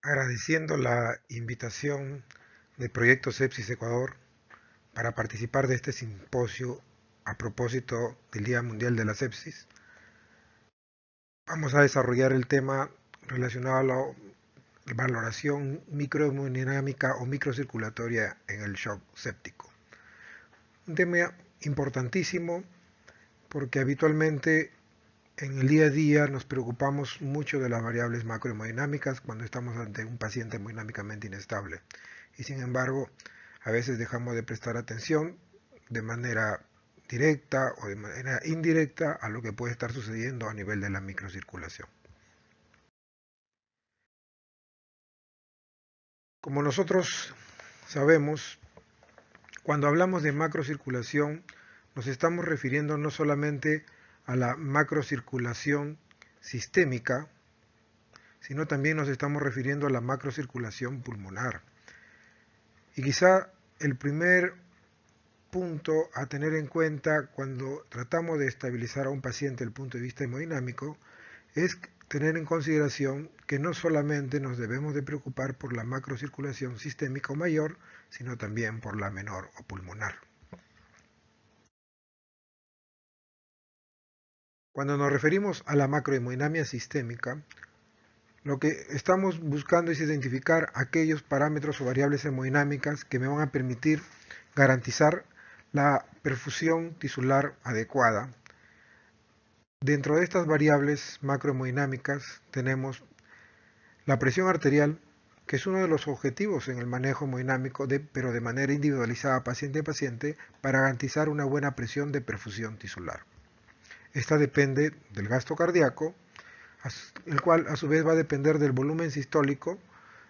Agradeciendo la invitación de Proyecto Sepsis Ecuador para participar de este simposio a propósito del Día Mundial de la Sepsis, vamos a desarrollar el tema relacionado a la valoración microhemodinámica o microcirculatoria en el shock séptico. Un tema importantísimo porque habitualmente en el día a día nos preocupamos mucho de las variables macrohemodinámicas cuando estamos ante un paciente hemodinámicamente inestable. Y sin embargo, a veces dejamos de prestar atención de manera directa o de manera indirecta a lo que puede estar sucediendo a nivel de la microcirculación. Como nosotros sabemos, cuando hablamos de macrocirculación, nos estamos refiriendo no solamente a la macrocirculación sistémica, sino también nos estamos refiriendo a la macrocirculación pulmonar. Y quizá el primer punto a tener en cuenta cuando tratamos de estabilizar a un paciente desde el punto de vista hemodinámico es tener en consideración que no solamente nos debemos de preocupar por la macrocirculación sistémica o mayor, sino también por la menor o pulmonar. Cuando nos referimos a la macrohemodinamia sistémica, lo que estamos buscando es identificar aquellos parámetros o variables hemodinámicas que me van a permitir garantizar la perfusión tisular adecuada. Dentro de estas variables macrohemodinámicas tenemos la presión arterial, que es uno de los objetivos en el manejo hemodinámico, pero de manera individualizada paciente a paciente, para garantizar una buena presión de perfusión tisular. Esta depende del gasto cardíaco, el cual a su vez va a depender del volumen sistólico,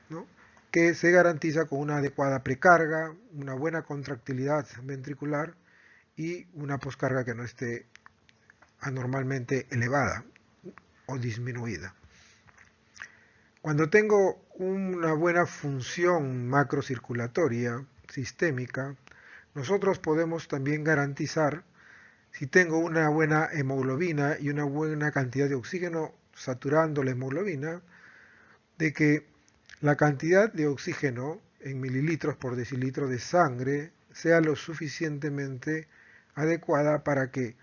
¿no?, que se garantiza con una adecuada precarga, una buena contractilidad ventricular y una poscarga que no esté anormalmente elevada o disminuida. Cuando tengo una buena función macrocirculatoria sistémica, nosotros podemos también garantizar, si tengo una buena hemoglobina y una buena cantidad de oxígeno saturando la hemoglobina, de que la cantidad de oxígeno en mililitros por decilitro de sangre sea lo suficientemente adecuada para que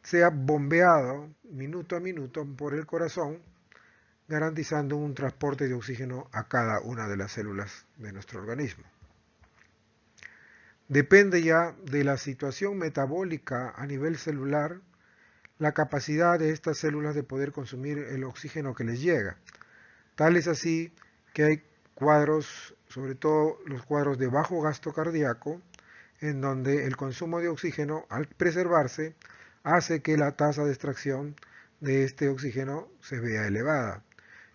sea bombeado minuto a minuto por el corazón, garantizando un transporte de oxígeno a cada una de las células de nuestro organismo. Depende ya de la situación metabólica a nivel celular, la capacidad de estas células de poder consumir el oxígeno que les llega. Tal es así que hay cuadros, sobre todo los cuadros de bajo gasto cardíaco, en donde el consumo de oxígeno, al preservarse, hace que la tasa de extracción de este oxígeno se vea elevada.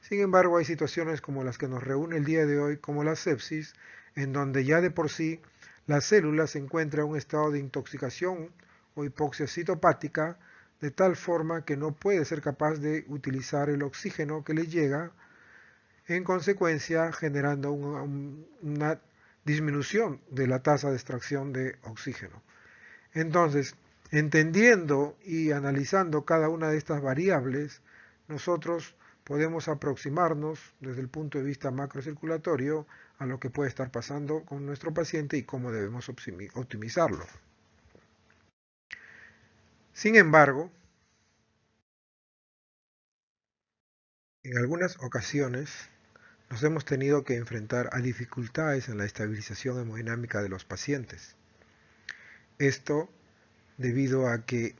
Sin embargo, hay situaciones como las que nos reúne el día de hoy, como la sepsis, en donde ya de por sí la célula se encuentra en un estado de intoxicación o hipoxia citopática, de tal forma que no puede ser capaz de utilizar el oxígeno que le llega, en consecuencia generando una disminución de la tasa de extracción de oxígeno. Entonces, entendiendo y analizando cada una de estas variables, nosotros podemos aproximarnos desde el punto de vista macrocirculatorio a lo que puede estar pasando con nuestro paciente y cómo debemos optimizarlo. Sin embargo, en algunas ocasiones nos hemos tenido que enfrentar a dificultades en la estabilización hemodinámica de los pacientes. Esto debido a que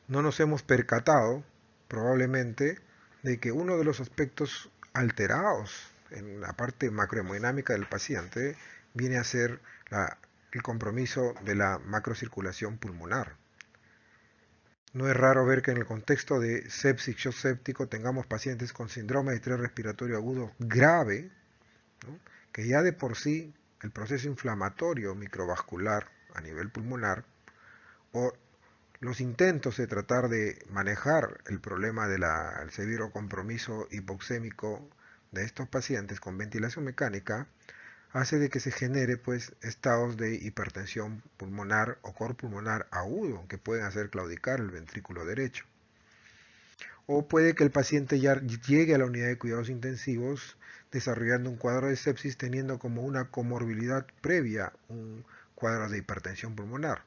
no nos hemos percatado, probablemente, de que uno de los aspectos alterados en la parte macrohemodinámica del paciente viene a ser el compromiso de la macrocirculación pulmonar. No es raro ver que en el contexto de sepsis shock séptico tengamos pacientes con síndrome de estrés respiratorio agudo grave, ¿no?, que ya de por sí el proceso inflamatorio microvascular a nivel pulmonar o los intentos de tratar de manejar el problema del severo compromiso hipoxémico de estos pacientes con ventilación mecánica hace de que se genere pues estados de hipertensión pulmonar o cor pulmonar agudo que pueden hacer claudicar el ventrículo derecho. o puede que el paciente ya llegue a la unidad de cuidados intensivos desarrollando un cuadro de sepsis teniendo como una comorbilidad previa un cuadro de hipertensión pulmonar.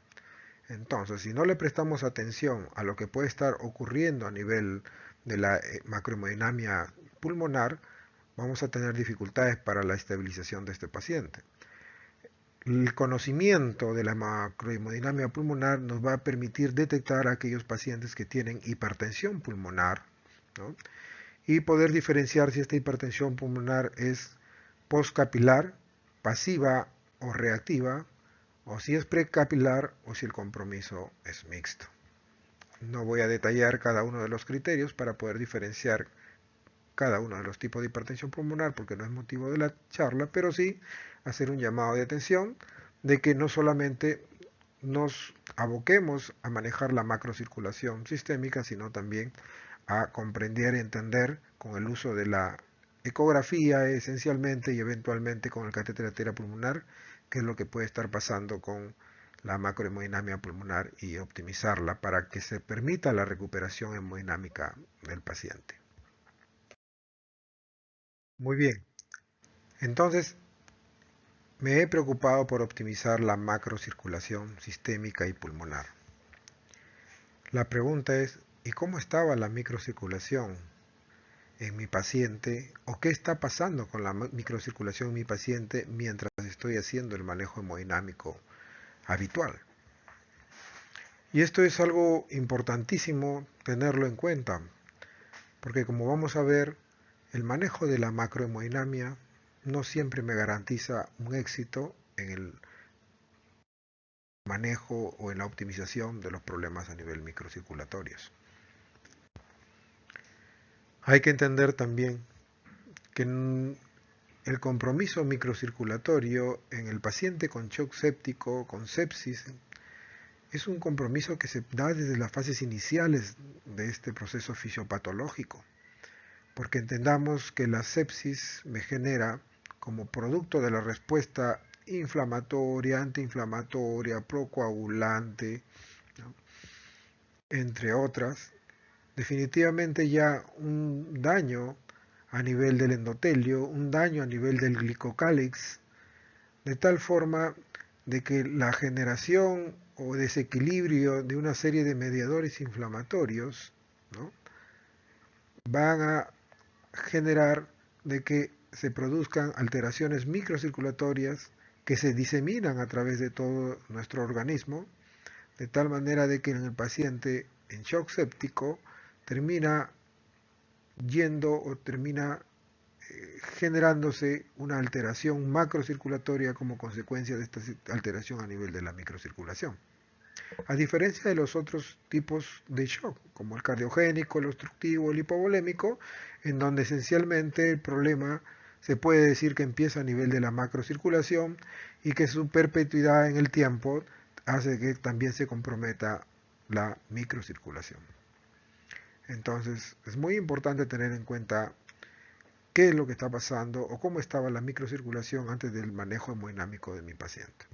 Entonces, si no le prestamos atención a lo que puede estar ocurriendo a nivel de la macrohemodinamia pulmonar, vamos a tener dificultades para la estabilización de este paciente. El conocimiento de la macrohemodinamia pulmonar nos va a permitir detectar a aquellos pacientes que tienen hipertensión pulmonar, ¿no? Y poder diferenciar si esta hipertensión pulmonar es postcapilar, pasiva o reactiva, o si es precapilar o si el compromiso es mixto. No voy a detallar cada uno de los criterios para poder diferenciar cada uno de los tipos de hipertensión pulmonar porque no es motivo de la charla, pero sí hacer un llamado de atención de que no solamente nos aboquemos a manejar la macrocirculación sistémica, sino también a comprender y entender con el uso de la ecografía esencialmente y eventualmente con el catéter arterial pulmonar qué es lo que puede estar pasando con la macrohemodinamia pulmonar y optimizarla para que se permita la recuperación hemodinámica del paciente. Muy bien, entonces me he preocupado por optimizar la macrocirculación sistémica y pulmonar. La pregunta es, ¿y cómo estaba la microcirculación en mi paciente? ¿O qué está pasando con la microcirculación en mi paciente mientras estoy haciendo el manejo hemodinámico habitual? Y esto es algo importantísimo tenerlo en cuenta, porque como vamos a ver, el manejo de la macrohemodinamia no siempre me garantiza un éxito en el manejo o en la optimización de los problemas a nivel microcirculatorios. Hay que entender también que el compromiso microcirculatorio en el paciente con shock séptico, con sepsis, es un compromiso que se da desde las fases iniciales de este proceso fisiopatológico, porque entendamos que la sepsis me genera como producto de la respuesta inflamatoria, antiinflamatoria, procoagulante, ¿no?, entre otras, definitivamente ya un daño a nivel del endotelio, un daño a nivel del glicocálix, de tal forma de que la generación o desequilibrio de una serie de mediadores inflamatorios, ¿no?, van a generar de que se produzcan alteraciones microcirculatorias que se diseminan a través de todo nuestro organismo, de tal manera de que en el paciente en shock séptico termina yendo o termina generándose una alteración macrocirculatoria como consecuencia de esta alteración a nivel de la microcirculación. A diferencia de los otros tipos de shock, como el cardiogénico, el obstructivo, el hipovolémico, en donde esencialmente el problema se puede decir que empieza a nivel de la macrocirculación y que su perpetuidad en el tiempo hace que también se comprometa la microcirculación. Entonces, es muy importante tener en cuenta qué es lo que está pasando o cómo estaba la microcirculación antes del manejo hemodinámico de mi paciente.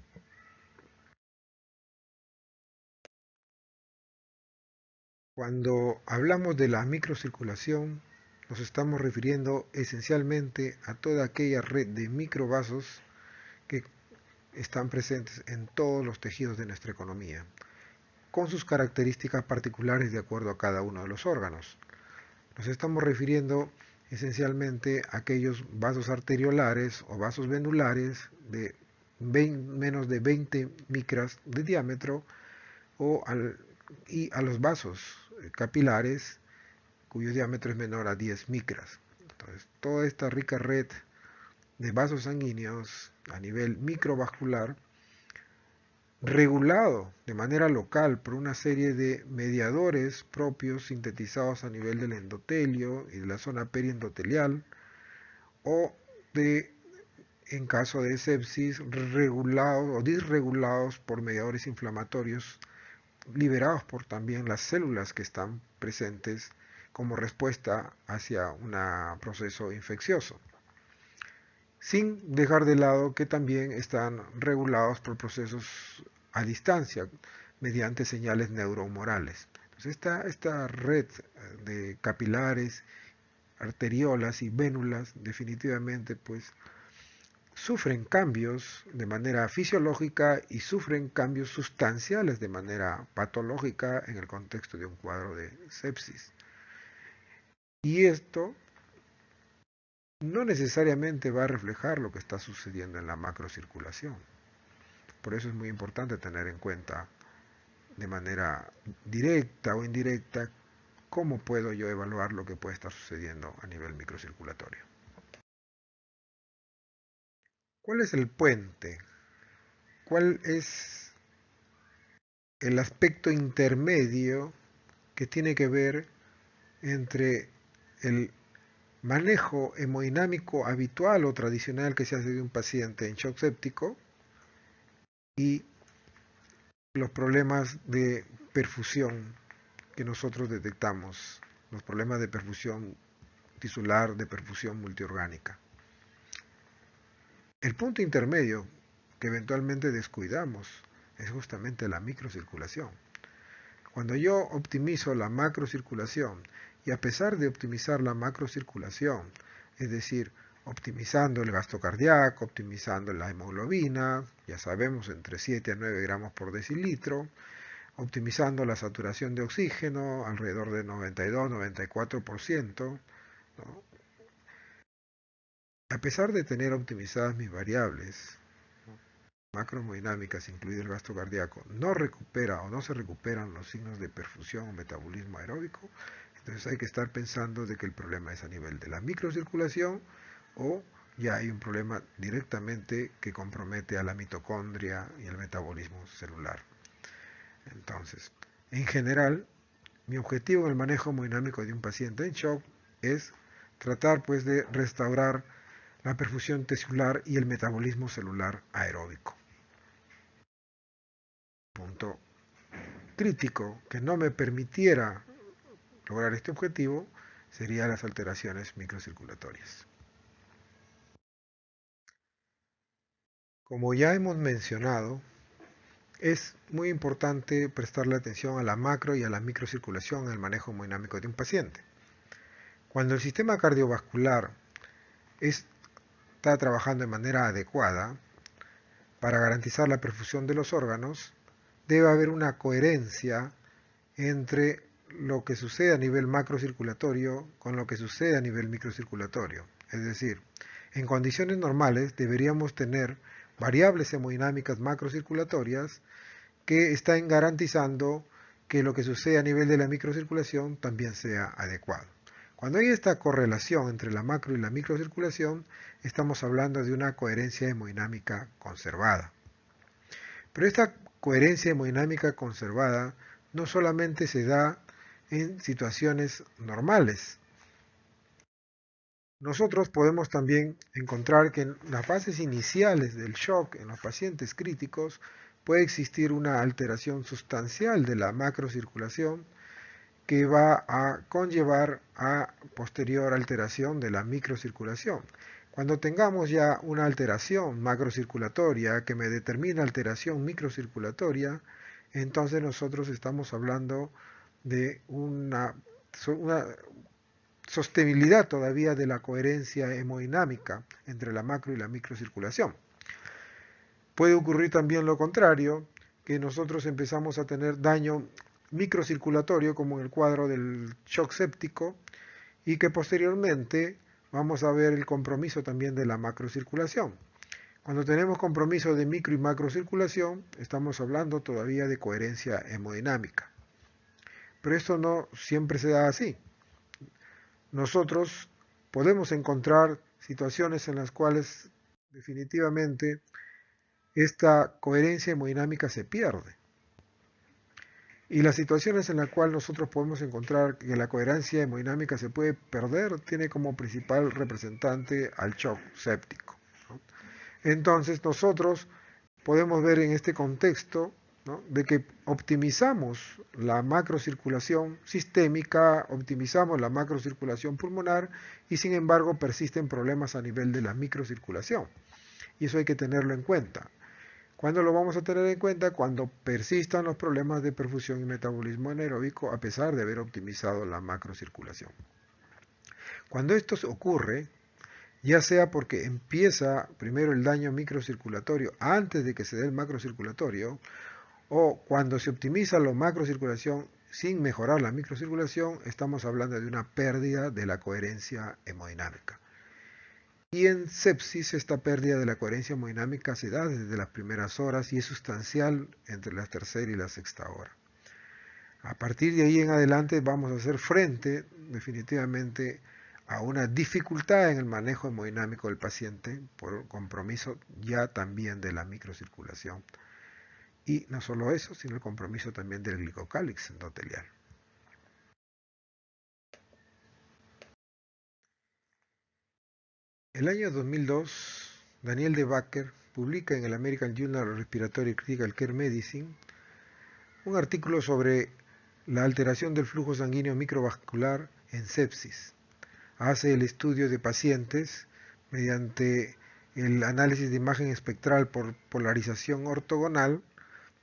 Cuando hablamos de la microcirculación, nos estamos refiriendo esencialmente a toda aquella red de microvasos que están presentes en todos los tejidos de nuestra economía, con sus características particulares de acuerdo a cada uno de los órganos. Nos estamos refiriendo esencialmente a aquellos vasos arteriolares o vasos venulares de menos de 20 micras de diámetro y a los vasos capilares cuyo diámetro es menor a 10 micras. Entonces, toda esta rica red de vasos sanguíneos a nivel microvascular, regulado de manera local por una serie de mediadores propios sintetizados a nivel del endotelio y de la zona periendotelial, o en caso de sepsis, regulados o disregulados por mediadores inflamatorios liberados por también las células que están presentes como respuesta hacia un proceso infeccioso, sin dejar de lado que también están regulados por procesos a distancia mediante señales neurohumorales. Entonces, esta red de capilares, arteriolas y vénulas definitivamente pues sufren cambios de manera fisiológica y sufren cambios sustanciales de manera patológica en el contexto de un cuadro de sepsis. Y esto no necesariamente va a reflejar lo que está sucediendo en la macrocirculación. Por eso es muy importante tener en cuenta de manera directa o indirecta cómo puedo yo evaluar lo que puede estar sucediendo a nivel microcirculatorio. ¿Cuál es el puente? ¿Cuál es el aspecto intermedio que tiene que ver entre el manejo hemodinámico habitual o tradicional que se hace de un paciente en shock séptico y los problemas de perfusión que nosotros detectamos, los problemas de perfusión tisular, de perfusión multiorgánica? El punto intermedio que eventualmente descuidamos es justamente la microcirculación. Cuando yo optimizo la macrocirculación y a pesar de optimizar la macrocirculación, es decir, optimizando el gasto cardíaco, optimizando la hemoglobina, ya sabemos entre 7 a 9 gramos por decilitro, optimizando la saturación de oxígeno alrededor de 92-94%, ¿no? A pesar de tener optimizadas mis variables macrohemodinámicas, incluido el gasto cardíaco, no recupera o no se recuperan los signos de perfusión o metabolismo aeróbico, entonces hay que estar pensando de que el problema es a nivel de la microcirculación o ya hay un problema directamente que compromete a la mitocondria y el metabolismo celular. Entonces, en general, mi objetivo en el manejo hemodinámico de un paciente en shock es tratar pues de restaurar la perfusión tisular y el metabolismo celular aeróbico. Punto crítico que no me permitiera lograr este objetivo serían las alteraciones microcirculatorias. Como ya hemos mencionado, es muy importante prestarle atención a la macro y a la microcirculación en el manejo hemodinámico de un paciente. Cuando el sistema cardiovascular está trabajando de manera adecuada para garantizar la perfusión de los órganos, debe haber una coherencia entre lo que sucede a nivel macrocirculatorio con lo que sucede a nivel microcirculatorio. Es decir, en condiciones normales deberíamos tener variables hemodinámicas macrocirculatorias que están garantizando que lo que sucede a nivel de la microcirculación también sea adecuado. Cuando hay esta correlación entre la macro y la microcirculación, estamos hablando de una coherencia hemodinámica conservada. Pero esta coherencia hemodinámica conservada no solamente se da en situaciones normales. Nosotros podemos también encontrar que en las fases iniciales del shock, en los pacientes críticos, puede existir una alteración sustancial de la macrocirculación que va a conllevar a posterior alteración de la microcirculación. Cuando tengamos ya una alteración macrocirculatoria que me determina alteración microcirculatoria, entonces nosotros estamos hablando de una sostenibilidad todavía de la coherencia hemodinámica entre la macro y la microcirculación. Puede ocurrir también lo contrario, que nosotros empezamos a tener daño microcirculatorio, como en el cuadro del shock séptico, y que posteriormente vamos a ver el compromiso también de la macrocirculación. Cuando tenemos compromiso de micro y macrocirculación, estamos hablando todavía de coherencia hemodinámica. Pero esto no siempre se da así. Nosotros podemos encontrar situaciones en las cuales definitivamente esta coherencia hemodinámica se pierde. Y las situaciones en las cuales nosotros podemos encontrar que la coherencia hemodinámica se puede perder tiene como principal representante al shock séptico, ¿no? Entonces nosotros podemos ver en este contexto, ¿no?, de que optimizamos la macrocirculación sistémica, optimizamos la macrocirculación pulmonar y sin embargo persisten problemas a nivel de la microcirculación. Y eso hay que tenerlo en cuenta. ¿Cuándo lo vamos a tener en cuenta? Cuando persistan los problemas de perfusión y metabolismo anaeróbico a pesar de haber optimizado la macrocirculación. Cuando esto ocurre, ya sea porque empieza primero el daño microcirculatorio antes de que se dé el macrocirculatorio, o cuando se optimiza la macrocirculación sin mejorar la microcirculación, estamos hablando de una pérdida de la coherencia hemodinámica. Y en sepsis esta pérdida de la coherencia hemodinámica se da desde las primeras horas y es sustancial entre la tercera y la sexta hora. A partir de ahí en adelante vamos a hacer frente definitivamente a una dificultad en el manejo hemodinámico del paciente por compromiso ya también de la microcirculación. Y no solo eso, sino el compromiso también del glicocálix endotelial. El año 2002, Daniel De Backer publica en el American Journal of Respiratory Critical Care Medicine un artículo sobre la alteración del flujo sanguíneo microvascular en sepsis. Hace el estudio de pacientes mediante el análisis de imagen espectral por polarización ortogonal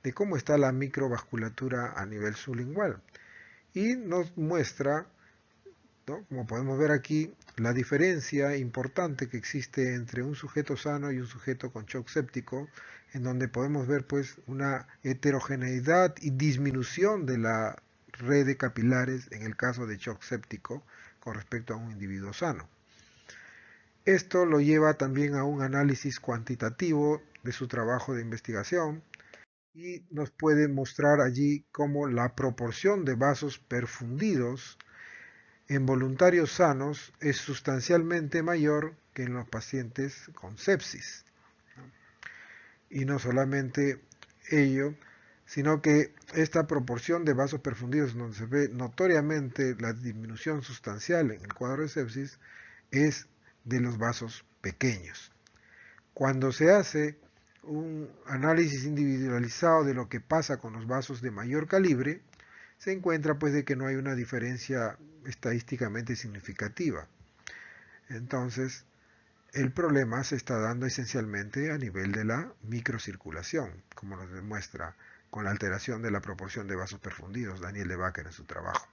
de cómo está la microvasculatura a nivel sublingual y nos muestra, ¿no?, como podemos ver aquí, la diferencia importante que existe entre un sujeto sano y un sujeto con shock séptico, en donde podemos ver pues una heterogeneidad y disminución de la red de capilares en el caso de shock séptico con respecto a un individuo sano. Esto lo lleva también a un análisis cuantitativo de su trabajo de investigación y nos puede mostrar allí cómo la proporción de vasos perfundidos en voluntarios sanos es sustancialmente mayor que en los pacientes con sepsis. Y no solamente ello, sino que esta proporción de vasos perfundidos donde se ve notoriamente la disminución sustancial en el cuadro de sepsis es de los vasos pequeños. Cuando se hace un análisis individualizado de lo que pasa con los vasos de mayor calibre, se encuentra pues de que no hay una diferencia estadísticamente significativa. Entonces, el problema se está dando esencialmente a nivel de la microcirculación, como nos demuestra con la alteración de la proporción de vasos perfundidos Daniel De Backer en su trabajo.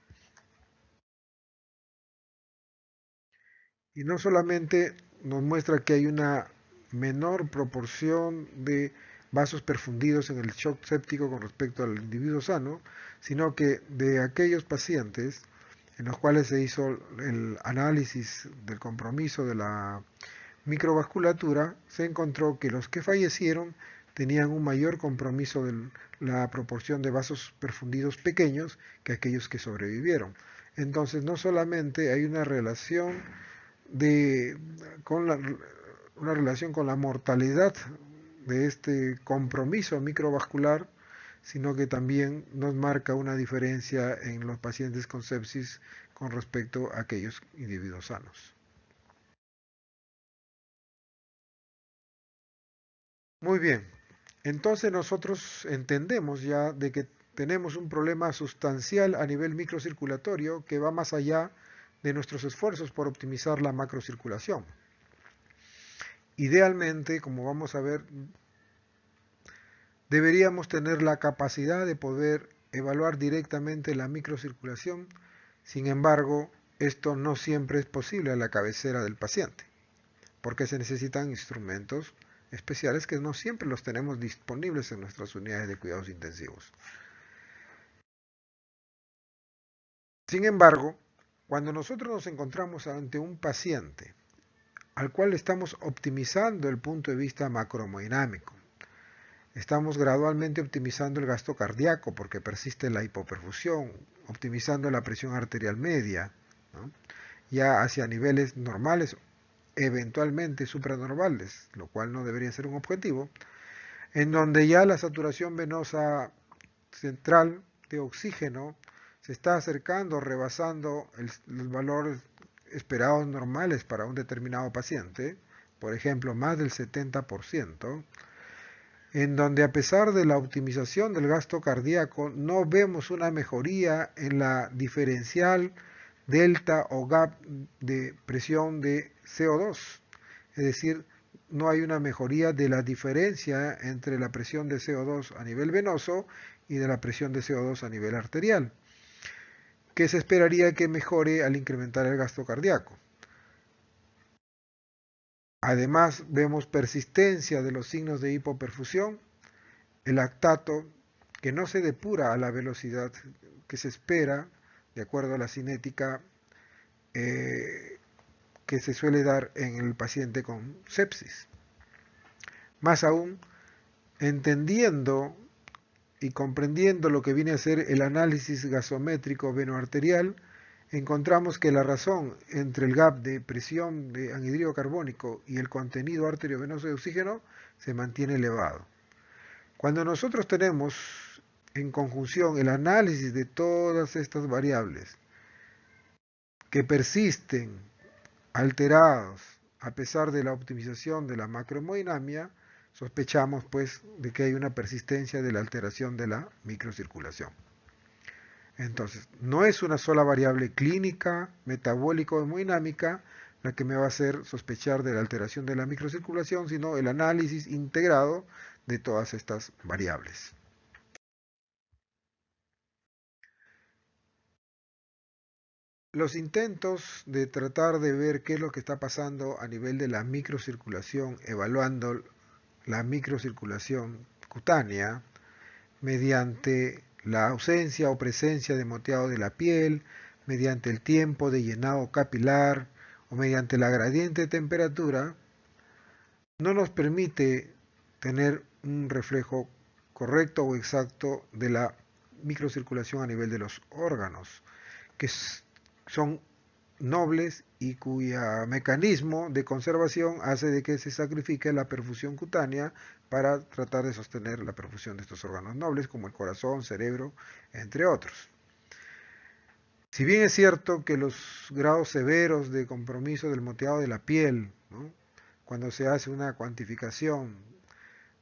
Y no solamente nos muestra que hay una menor proporción de vasos perfundidos en el shock séptico con respecto al individuo sano, sino que de aquellos pacientes en los cuales se hizo el análisis del compromiso de la microvasculatura, se encontró que los que fallecieron tenían un mayor compromiso de la proporción de vasos perfundidos pequeños que aquellos que sobrevivieron. Entonces, no solamente hay una relación una relación con la mortalidad de este compromiso microvascular, sino que también nos marca una diferencia en los pacientes con sepsis con respecto a aquellos individuos sanos. Muy bien, entonces nosotros entendemos ya de que tenemos un problema sustancial a nivel microcirculatorio que va más allá de nuestros esfuerzos por optimizar la macrocirculación. Idealmente, como vamos a ver, deberíamos tener la capacidad de poder evaluar directamente la microcirculación. Sin embargo, esto no siempre es posible a la cabecera del paciente, porque se necesitan instrumentos especiales que no siempre los tenemos disponibles en nuestras unidades de cuidados intensivos. Sin embargo, cuando nosotros nos encontramos ante un paciente al cual estamos optimizando el punto de vista macrohemodinámico, estamos gradualmente optimizando el gasto cardíaco porque persiste la hipoperfusión, optimizando la presión arterial media, ¿no?, ya hacia niveles normales, eventualmente supranormales, lo cual no debería ser un objetivo, en donde ya la saturación venosa central de oxígeno se está acercando, rebasando los valores esperados normales para un determinado paciente, por ejemplo, más del 70%, en donde a pesar de la optimización del gasto cardíaco no vemos una mejoría en la diferencial delta o gap de presión de CO2, es decir, no hay una mejoría de la diferencia entre la presión de CO2 a nivel venoso y de la presión de CO2 a nivel arterial, que se esperaría que mejore al incrementar el gasto cardíaco. Además, vemos persistencia de los signos de hipoperfusión, el lactato que no se depura a la velocidad que se espera, de acuerdo a la cinética que se suele dar en el paciente con sepsis. Más aún, entendiendo y comprendiendo lo que viene a ser el análisis gasométrico venoarterial, encontramos que la razón entre el gap de presión de anhidrido carbónico y el contenido arteriovenoso de oxígeno se mantiene elevado. Cuando nosotros tenemos en conjunción el análisis de todas estas variables que persisten alterados a pesar de la optimización de la macrohemodinamia, sospechamos pues de que hay una persistencia de la alteración de la microcirculación. Entonces, no es una sola variable clínica, metabólica o hemodinámica la que me va a hacer sospechar de la alteración de la microcirculación, sino el análisis integrado de todas estas variables. Los intentos de tratar de ver qué es lo que está pasando a nivel de la microcirculación, evaluando la microcirculación cutánea mediante la ausencia o presencia de moteado de la piel, mediante el tiempo de llenado capilar o mediante la gradiente de temperatura, no nos permite tener un reflejo correcto o exacto de la microcirculación a nivel de los órganos, que son nobles y cuyo mecanismo de conservación hace de que se sacrifique la perfusión cutánea para tratar de sostener la perfusión de estos órganos nobles como el corazón, cerebro, entre otros. Si bien es cierto que los grados severos de compromiso del moteado de la piel, ¿no?, cuando se hace una cuantificación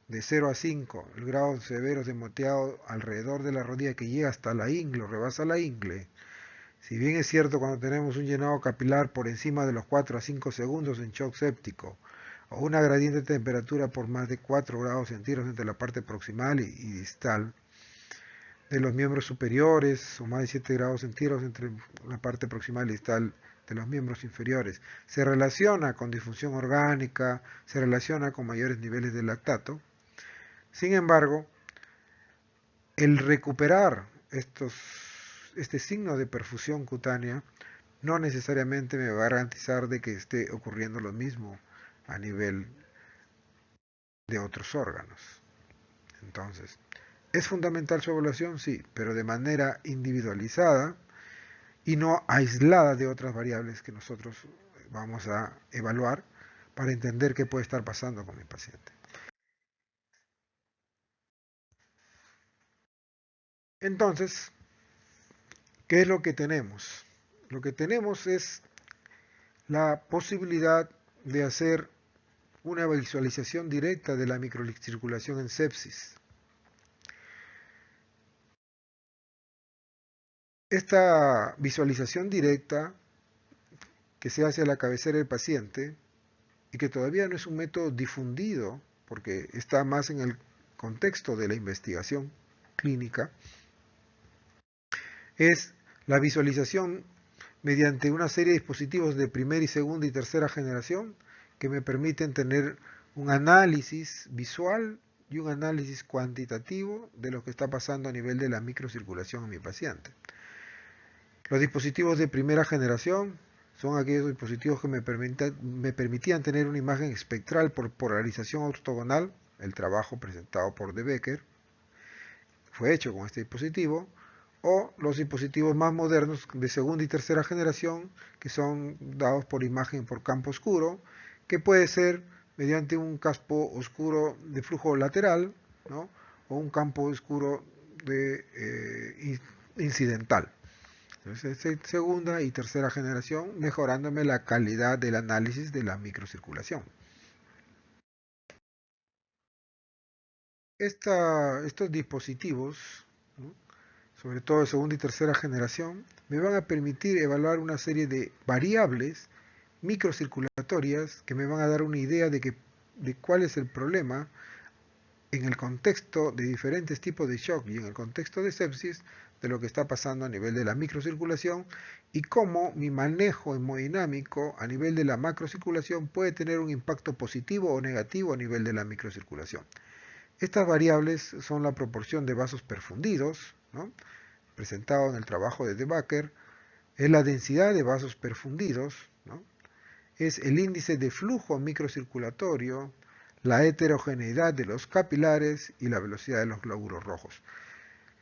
de 0 a 5, el grado severo de moteado alrededor de la rodilla que llega hasta la ingle o rebasa la ingle, si bien es cierto cuando tenemos un llenado capilar por encima de los 4 a 5 segundos en shock séptico, o una gradiente de temperatura por más de 4 grados centígrados entre la parte proximal y distal de los miembros superiores, o más de 7 grados centígrados entre la parte proximal y distal de los miembros inferiores, se relaciona con disfunción orgánica, se relaciona con mayores niveles de lactato. Sin embargo, el recuperar este signo de perfusión cutánea no necesariamente me va a garantizar de que esté ocurriendo lo mismo a nivel de otros órganos. Entonces, ¿es fundamental su evaluación? Sí, pero de manera individualizada y no aislada de otras variables que nosotros vamos a evaluar para entender qué puede estar pasando con mi paciente. Entonces, ¿qué es lo que tenemos? Lo que tenemos es la posibilidad de hacer una visualización directa de la microcirculación en sepsis. Esta visualización directa que se hace a la cabecera del paciente y que todavía no es un método difundido porque está más en el contexto de la investigación clínica, es la visualización mediante una serie de dispositivos de primera y segunda y tercera generación que me permiten tener un análisis visual y un análisis cuantitativo de lo que está pasando a nivel de la microcirculación en mi paciente. Los dispositivos de primera generación son aquellos dispositivos que me permitían tener una imagen espectral por polarización ortogonal, el trabajo presentado por De Becker fue hecho con este dispositivo, o los dispositivos más modernos de segunda y tercera generación que son dados por imagen por campo oscuro, que puede ser mediante un campo oscuro de flujo lateral, ¿no?, o un campo oscuro de incidental. Entonces, segunda y tercera generación, mejorándome la calidad del análisis de la microcirculación. Estos dispositivos, ¿no?, sobre todo de segunda y tercera generación, me van a permitir evaluar una serie de variables microcirculatorias que me van a dar una idea de que de cuál es el problema en el contexto de diferentes tipos de shock y en el contexto de sepsis de lo que está pasando a nivel de la microcirculación y cómo mi manejo hemodinámico a nivel de la macrocirculación puede tener un impacto positivo o negativo a nivel de la microcirculación. Estas variables son la proporción de vasos perfundidos, ¿no?, presentado en el trabajo de De Backer, es la densidad de vasos perfundidos, ¿no?, es el índice de flujo microcirculatorio, la heterogeneidad de los capilares y la velocidad de los glóbulos rojos.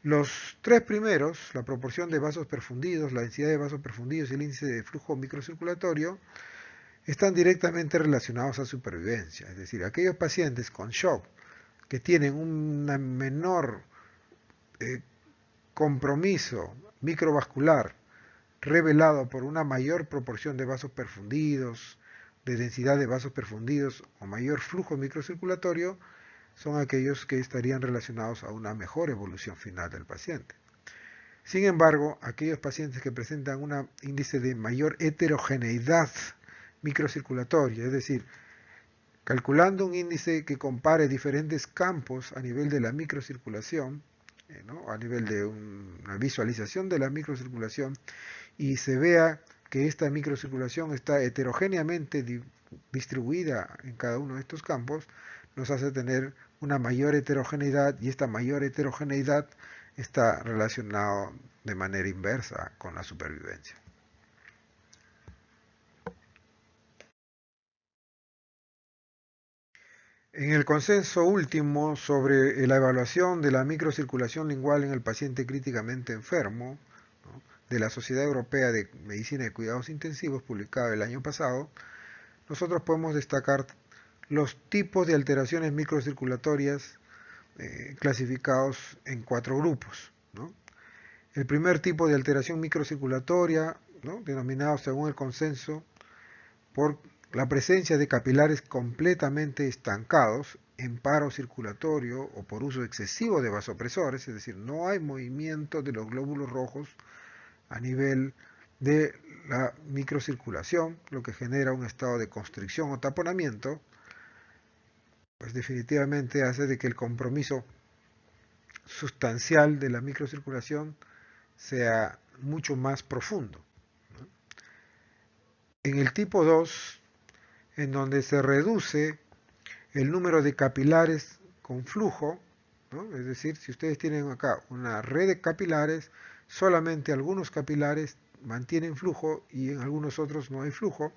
Los tres primeros, la proporción de vasos perfundidos, la densidad de vasos perfundidos y el índice de flujo microcirculatorio, están directamente relacionados a supervivencia. Es decir, aquellos pacientes con shock que tienen un menor compromiso microvascular revelado por una mayor proporción de vasos perfundidos, de densidad de vasos perfundidos o mayor flujo microcirculatorio, son aquellos que estarían relacionados a una mejor evolución final del paciente. Sin embargo, aquellos pacientes que presentan un índice de mayor heterogeneidad microcirculatoria, es decir, calculando un índice que compare diferentes campos a nivel de la microcirculación, ¿no?, a nivel de una visualización de la microcirculación, y se vea que esta microcirculación está heterogéneamente distribuida en cada uno de estos campos, nos hace tener una mayor heterogeneidad, y esta mayor heterogeneidad está relacionada de manera inversa con la supervivencia. En el consenso último sobre la evaluación de la microcirculación lingual en el paciente críticamente enfermo, ¿no?, de la Sociedad Europea de Medicina y Cuidados Intensivos, publicado el año pasado, nosotros podemos destacar los tipos de alteraciones microcirculatorias clasificados en 4 grupos, ¿no? El primer tipo de alteración microcirculatoria, ¿no?, denominado según el consenso por la presencia de capilares completamente estancados en paro circulatorio o por uso excesivo de vasopresores, es decir, no hay movimiento de los glóbulos rojos a nivel de la microcirculación, lo que genera un estado de constricción o taponamiento, pues definitivamente hace de que el compromiso sustancial de la microcirculación sea mucho más profundo, ¿no? En el tipo 2, en donde se reduce el número de capilares con flujo, ¿no?, es decir, si ustedes tienen acá una red de capilares, solamente algunos capilares mantienen flujo y en algunos otros no hay flujo,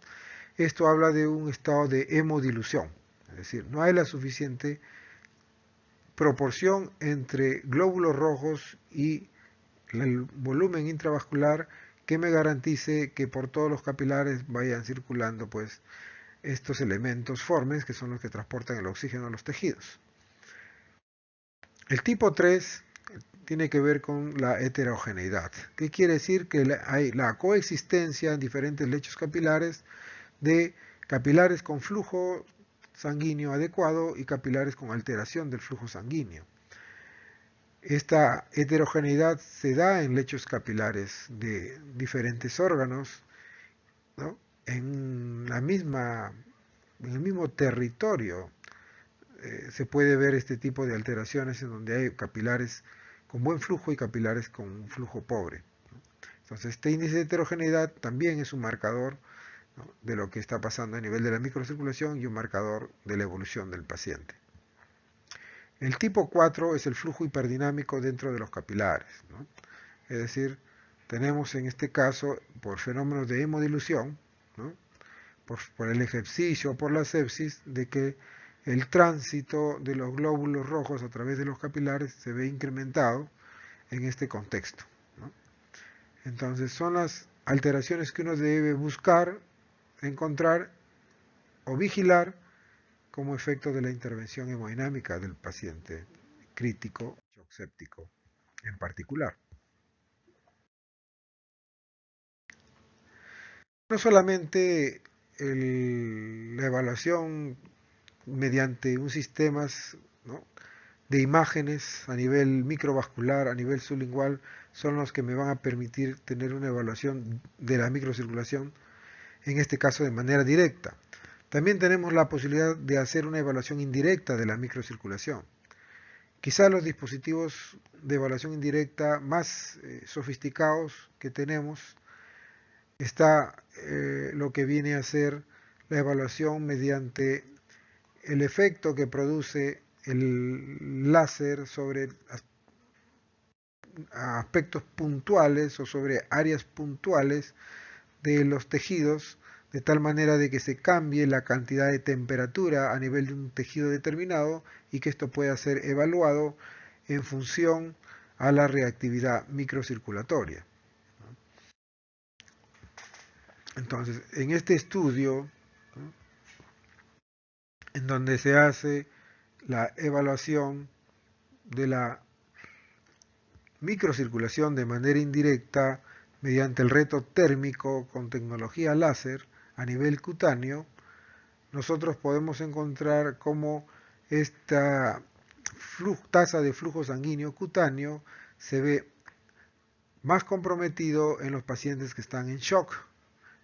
esto habla de un estado de hemodilución, es decir, no hay la suficiente proporción entre glóbulos rojos y el volumen intravascular que me garantice que por todos los capilares vayan circulando pues estos elementos formes que son los que transportan el oxígeno a los tejidos. El tipo 3 tiene que ver con la heterogeneidad. ¿Qué quiere decir? Que hay la coexistencia en diferentes lechos capilares de capilares con flujo sanguíneo adecuado y capilares con alteración del flujo sanguíneo. Esta heterogeneidad se da en lechos capilares de diferentes órganos, ¿no?, en el mismo territorio. Se puede ver este tipo de alteraciones en donde hay capilares con buen flujo y capilares con un flujo pobre, ¿no? Entonces, este índice de heterogeneidad también es un marcador, ¿no?, de lo que está pasando a nivel de la microcirculación y un marcador de la evolución del paciente. El tipo 4 es el flujo hiperdinámico dentro de los capilares, ¿no? Es decir, tenemos en este caso, por fenómenos de hemodilución, ¿no?, por el ejercicio o por la sepsis, de que el tránsito de los glóbulos rojos a través de los capilares se ve incrementado en este contexto, ¿no? Entonces son las alteraciones que uno debe buscar, encontrar o vigilar como efecto de la intervención hemodinámica del paciente crítico, shock séptico en particular. No solamente la evaluación mediante un sistema, ¿no?, de imágenes a nivel microvascular, a nivel sublingual, son los que me van a permitir tener una evaluación de la microcirculación, en este caso de manera directa. También tenemos la posibilidad de hacer una evaluación indirecta de la microcirculación. Quizá los dispositivos de evaluación indirecta más sofisticados que tenemos está lo que viene a ser la evaluación mediante el efecto que produce el láser sobre aspectos puntuales o sobre áreas puntuales de los tejidos, de tal manera de que se cambie la cantidad de temperatura a nivel de un tejido determinado y que esto pueda ser evaluado en función a la reactividad microcirculatoria. Entonces, en este estudio, en donde se hace la evaluación de la microcirculación de manera indirecta mediante el reto térmico con tecnología láser a nivel cutáneo, nosotros podemos encontrar cómo esta tasa de flujo sanguíneo cutáneo se ve más comprometido en los pacientes que están en shock,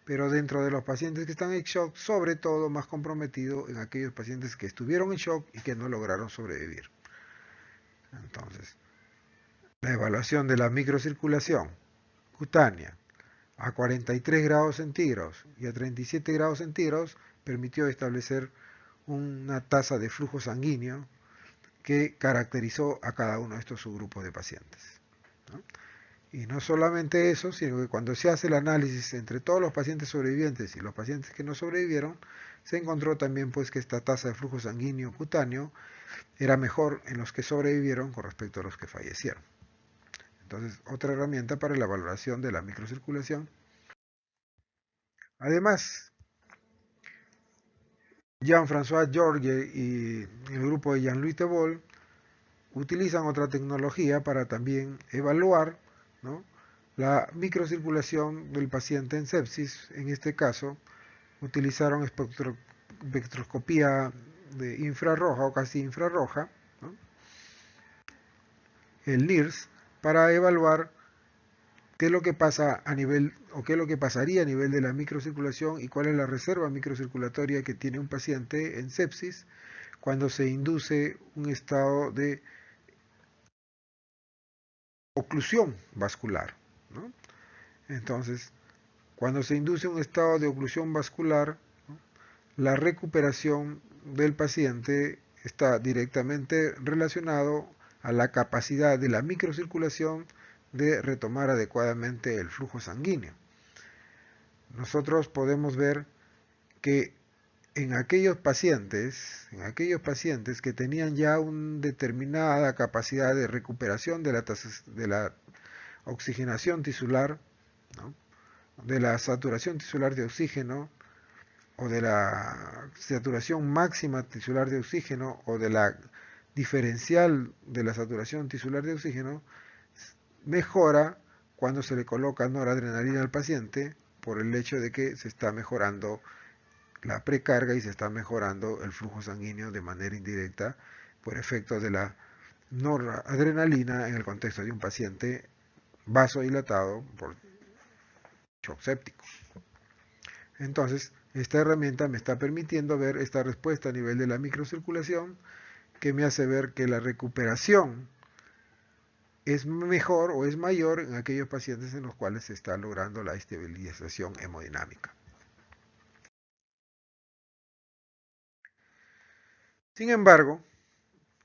pero dentro de los pacientes que están en shock, sobre todo más comprometido en aquellos pacientes que estuvieron en shock y que no lograron sobrevivir. Entonces, la evaluación de la microcirculación cutánea a 43 grados centígrados y a 37 grados centígrados permitió establecer una tasa de flujo sanguíneo que caracterizó a cada uno de estos subgrupos de pacientes, ¿no? Y no solamente eso, sino que cuando se hace el análisis entre todos los pacientes sobrevivientes y los pacientes que no sobrevivieron, se encontró también pues que esta tasa de flujo sanguíneo cutáneo era mejor en los que sobrevivieron con respecto a los que fallecieron. Entonces, otra herramienta para la valoración de la microcirculación. Además, Jean-François Georges y el grupo de Jean-Louis Tebol utilizan otra tecnología para también evaluar, ¿no?, la microcirculación del paciente en sepsis. En este caso, utilizaron espectroscopía de infrarroja o casi infrarroja, ¿no?, el NIRS, para evaluar qué es lo que pasa a nivel, o qué es lo que pasaría a nivel de la microcirculación y cuál es la reserva microcirculatoria que tiene un paciente en sepsis cuando se induce un estado de oclusión vascular, ¿no? Entonces, cuando se induce un estado de oclusión vascular, ¿no?, la recuperación del paciente está directamente relacionado a la capacidad de la microcirculación de retomar adecuadamente el flujo sanguíneo. Nosotros podemos ver que en aquellos pacientes que tenían ya una determinada capacidad de recuperación de la oxigenación tisular, ¿no?, de la saturación tisular de oxígeno, o de la saturación máxima tisular de oxígeno, o de la diferencial de la saturación tisular de oxígeno, mejora cuando se le coloca noradrenalina al paciente por el hecho de que se está mejorando la precarga y se está mejorando el flujo sanguíneo de manera indirecta por efecto de la noradrenalina en el contexto de un paciente vasodilatado por shock séptico. Entonces, esta herramienta me está permitiendo ver esta respuesta a nivel de la microcirculación, que me hace ver que la recuperación es mejor o es mayor en aquellos pacientes en los cuales se está logrando la estabilización hemodinámica. Sin embargo,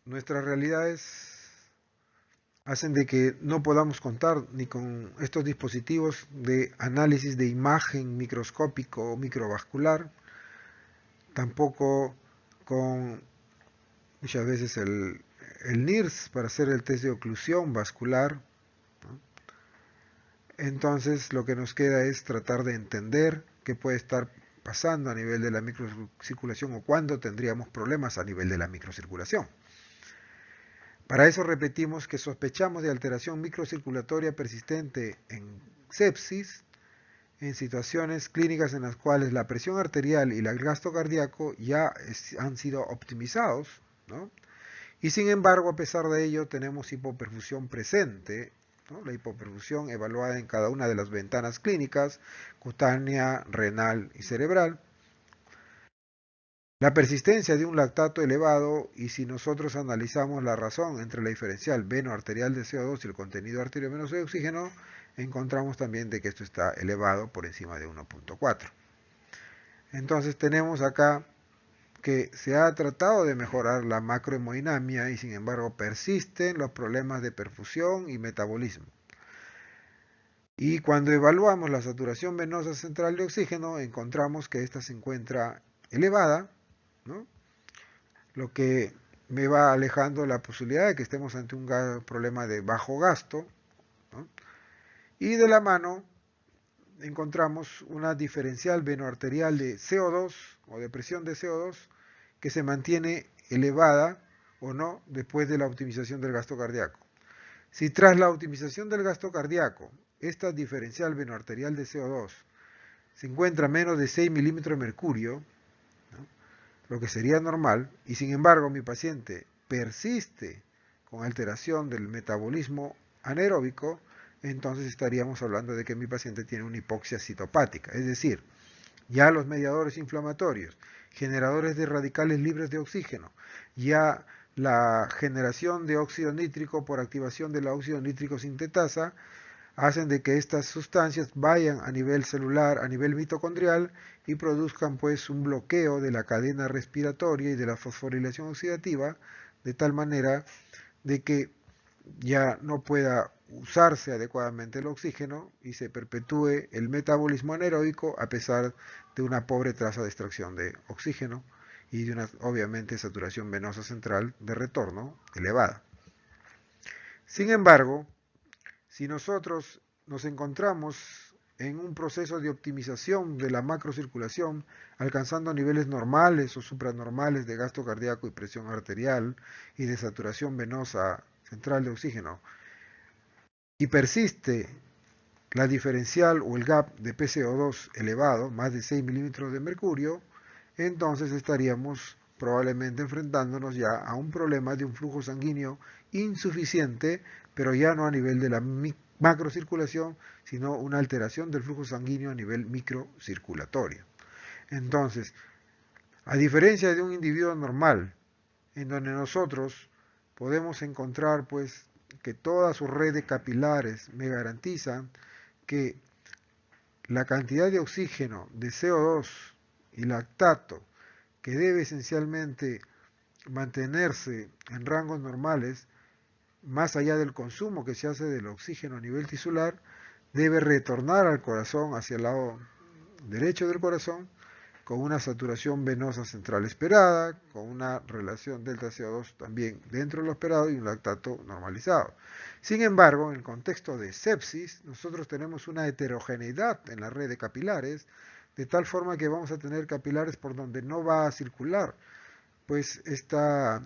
nuestras realidades hacen de que no podamos contar ni con estos dispositivos de análisis de imagen microscópico o microvascular, tampoco con muchas veces el NIRS para hacer el test de oclusión vascular, ¿no? Entonces lo que nos queda es tratar de entender qué puede estar pasando a nivel de la microcirculación o cuándo tendríamos problemas a nivel de la microcirculación. Para eso repetimos que sospechamos de alteración microcirculatoria persistente en sepsis en situaciones clínicas en las cuales la presión arterial y el gasto cardíaco ya han sido optimizados, ¿no? Y sin embargo, a pesar de ello, tenemos hipoperfusión presente, ¿no?, la hipoperfusión evaluada en cada una de las ventanas clínicas, cutánea, renal y cerebral. La persistencia de un lactato elevado, y si nosotros analizamos la razón entre la diferencial veno-arterial de CO2 y el contenido arteriovenoso de oxígeno, encontramos también de que esto está elevado por encima de 1.4. Entonces tenemos acá que se ha tratado de mejorar la macrohemodinamia y sin embargo persisten los problemas de perfusión y metabolismo. Y cuando evaluamos la saturación venosa central de oxígeno, encontramos que esta se encuentra elevada, ¿no? Lo que me va alejando la posibilidad de que estemos ante un problema de bajo gasto, ¿no? Y de la mano encontramos una diferencial venoarterial de CO2 o de presión de CO2 que se mantiene elevada o no después de la optimización del gasto cardíaco. Si tras la optimización del gasto cardíaco, esta diferencial venoarterial de CO2 se encuentra a menos de 6 milímetros de mercurio, ¿no?, lo que sería normal, y sin embargo mi paciente persiste con alteración del metabolismo anaeróbico, entonces estaríamos hablando de que mi paciente tiene una hipoxia citopática, es decir, ya los mediadores inflamatorios, generadores de radicales libres de oxígeno, ya la generación de óxido nítrico por activación de la óxido nítrico sintetasa, hacen de que estas sustancias vayan a nivel celular, a nivel mitocondrial y produzcan pues un bloqueo de la cadena respiratoria y de la fosforilación oxidativa, de tal manera de que ya no pueda usarse adecuadamente el oxígeno y se perpetúe el metabolismo anaeróbico a pesar de una pobre tasa de extracción de oxígeno y de una, obviamente, saturación venosa central de retorno elevada. Sin embargo, si nosotros nos encontramos en un proceso de optimización de la macrocirculación, alcanzando niveles normales o supranormales de gasto cardíaco y presión arterial y de saturación venosa central de oxígeno, y persiste la diferencial o el gap de PCO2 elevado, más de 6 milímetros de mercurio, entonces estaríamos probablemente enfrentándonos ya a un problema de un flujo sanguíneo insuficiente, pero ya no a nivel de la macrocirculación, sino una alteración del flujo sanguíneo a nivel microcirculatorio. Entonces, a diferencia de un individuo normal, en donde nosotros podemos encontrar pues que toda su red de capilares me garantizan que la cantidad de oxígeno, de CO2 y lactato que debe esencialmente mantenerse en rangos normales, más allá del consumo que se hace del oxígeno a nivel tisular, debe retornar al corazón, hacia el lado derecho del corazón, con una saturación venosa central esperada, con una relación delta CO2 también dentro de lo esperado y un lactato normalizado. Sin embargo, en el contexto de sepsis, nosotros tenemos una heterogeneidad en la red de capilares, de tal forma que vamos a tener capilares por donde no va a circular, pues está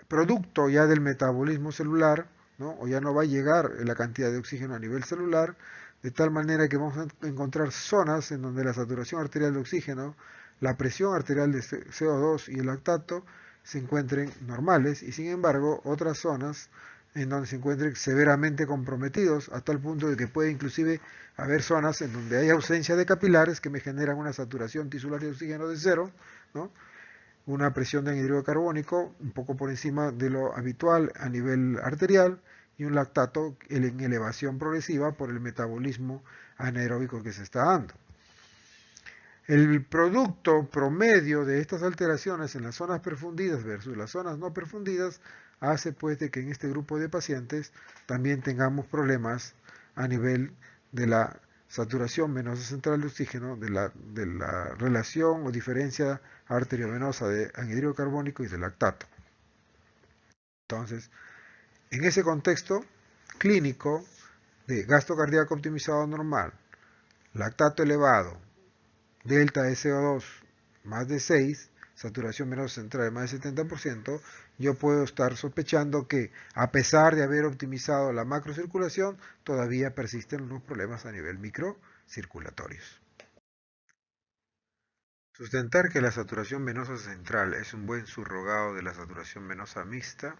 producto ya del metabolismo celular, ¿no?, o ya no va a llegar la cantidad de oxígeno a nivel celular, de tal manera que vamos a encontrar zonas en donde la saturación arterial de oxígeno, la presión arterial de CO2 y el lactato se encuentren normales, y sin embargo otras zonas en donde se encuentren severamente comprometidos, a tal punto de que puede inclusive haber zonas en donde hay ausencia de capilares que me generan una saturación tisular de oxígeno de cero, ¿no?, una presión de anhídrido carbónico un poco por encima de lo habitual a nivel arterial y un lactato en elevación progresiva por el metabolismo anaeróbico que se está dando. El producto promedio de estas alteraciones en las zonas perfundidas versus las zonas no perfundidas hace pues de que en este grupo de pacientes también tengamos problemas a nivel de la saturación venosa central de oxígeno, de la relación o diferencia arteriovenosa de anhídrido carbónico y de lactato. Entonces, en ese contexto clínico de gasto cardíaco optimizado normal, lactato elevado, delta de CO2 más de 6, saturación venosa central de más del 70%, yo puedo estar sospechando que, a pesar de haber optimizado la macrocirculación, todavía persisten los problemas a nivel microcirculatorios. Sustentar que la saturación venosa central es un buen subrogado de la saturación venosa mixta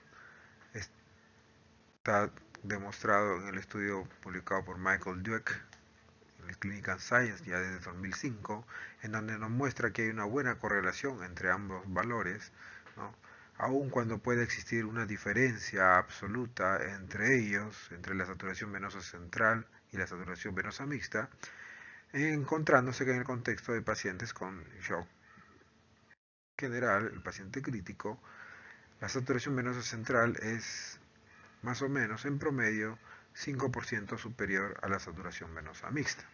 está demostrado en el estudio publicado por Michael Dweck el Clinical Science ya desde 2005, en donde nos muestra que hay una buena correlación entre ambos valores, ¿no? Aun cuando puede existir una diferencia absoluta entre ellos, entre la saturación venosa central y la saturación venosa mixta, encontrándose que en el contexto de pacientes con shock general, el paciente crítico, la saturación venosa central es más o menos en promedio 5% superior a la saturación venosa mixta.